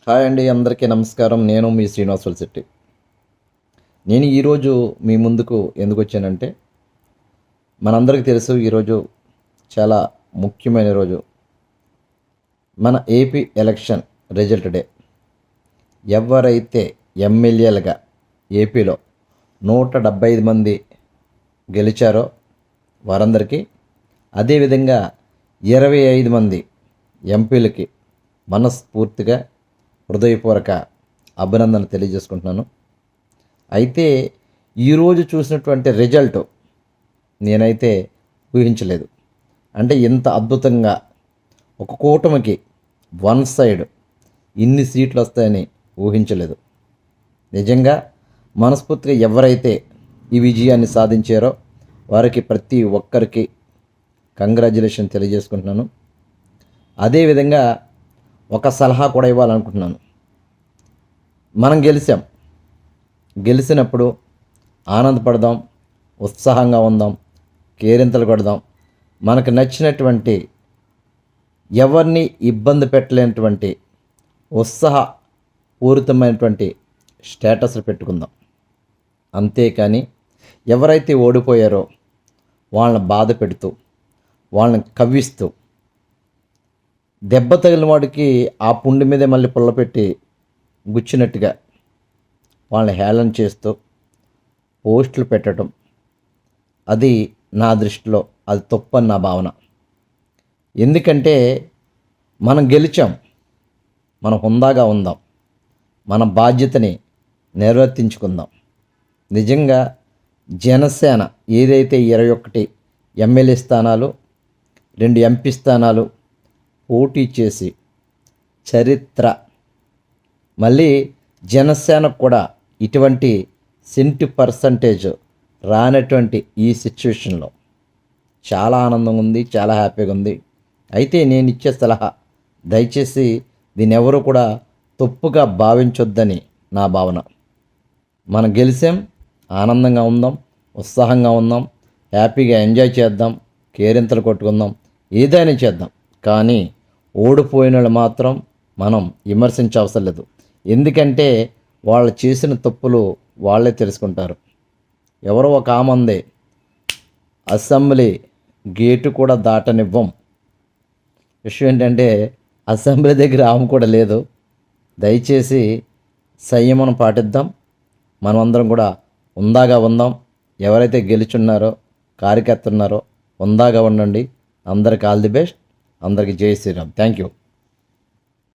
Hi అండి, అందరికీ నమస్కారం. నేను మీ శ్రీనివాసులు శెట్టి. నేను ఈరోజు మీ ముందుకు ఎందుకు వచ్చానంటే, మనందరికీ తెలుసు ఈరోజు చాలా ముఖ్యమైన రోజు. మన ఏపీ ఎలక్షన్ రిజల్ట్ డే. ఎవరైతే ఎమ్మెల్యేలుగా ఏపీలో 175 మంది గెలిచారో వారందరికీ, అదేవిధంగా 25 మంది ఎంపీలకి మనస్ఫూర్తిగా హృదయపూర్వక అభినందన తెలియజేసుకుంటున్నాను. అయితే ఈరోజు చూసినటువంటి రిజల్ట్ నేనైతే ఊహించలేదు. అంటే ఇంత అద్భుతంగా ఒక కూటమికి వన్ సైడ్ ఇన్ని సీట్లు వస్తాయని ఊహించలేదు. నిజంగా మనస్ఫూర్తిగా ఎవరైతే ఈ విజయాన్ని సాధించారో వారికి ప్రతి ఒక్కరికి కంగ్రాచ్యులేషన్ తెలియజేసుకుంటున్నాను. అదేవిధంగా ఒక సలహా కూడా ఇవ్వాలనుకుంటున్నాను. మనం గెలిచినప్పుడు ఆనందపడదాం, ఉత్సాహంగా ఉందాం, కేరింతలు కొడదాం. మనకు నచ్చినటువంటి ఎవరిని ఇబ్బంది పెట్టలేనటువంటి ఉత్సాహపూరితమైనటువంటి స్టేటస్లు పెట్టుకుందాం. అంతేకాని ఎవరైతే ఓడిపోయారో వాళ్ళని బాధ పెడుతూ, వాళ్ళని కవ్విస్తూ, దెబ్బ తగిలిన వాడికి ఆ పుండి మీదే మళ్ళీ పుల్లపెట్టి గుచ్చినట్టుగా వాళ్ళని హేళన చేస్తూ పోస్టులు పెట్టడం, అది నా దృష్టిలో అది తప్పని నా భావన. ఎందుకంటే మనం గెలిచాం, మనం హుందాగా ఉందాం, మన బాధ్యతని నిర్వర్తించుకుందాం. నిజంగా జనసేన ఏదైతే 21 ఎమ్మెల్యే స్థానాలు, 2 ఎంపీ స్థానాలు పోటీ చేసి చరిత్ర, మళ్ళీ జనసేనకు కూడా ఇటువంటి పర్సంటేజ్ రానటువంటి ఈ సిచ్యువేషన్లో చాలా ఆనందంగా ఉంది, చాలా హ్యాపీగా ఉంది. అయితే నేను ఇచ్చే సలహా, దయచేసి దీన్ని ఎవరు కూడా తప్పుగా భావించొద్దని నా భావన. మనం గెలిచాం, ఆనందంగా ఉందాం, ఉత్సాహంగా ఉందాం, హ్యాపీగా ఎంజాయ్ చేద్దాం, కేరింతలు కొట్టుకుందాం, ఏదైనా చేద్దాం. కానీ ఓడిపోయిన వాళ్ళు మాత్రం మనం విమర్శించవసరం లేదు. ఎందుకంటే వాళ్ళు చేసిన తప్పులు వాళ్ళే తెలుసుకుంటారు. ఎవరో ఒక ఆమందే అసెంబ్లీ గేటు కూడా దాటనివ్వం. విషయం ఏంటంటే అసెంబ్లీ దగ్గర ఆమె కూడా లేదు. దయచేసి సంయమనం పాటిద్దాం, మనమందరం కూడా హుందాగా ఉందాం. ఎవరైతే గెలుచున్నారో, కార్యకర్తలు ఉన్నారో హుందాగా ఉండండి. అందరికి ఆల్ ది బెస్ట్. అందరికీ జై శ్రీరామ్. Thank you.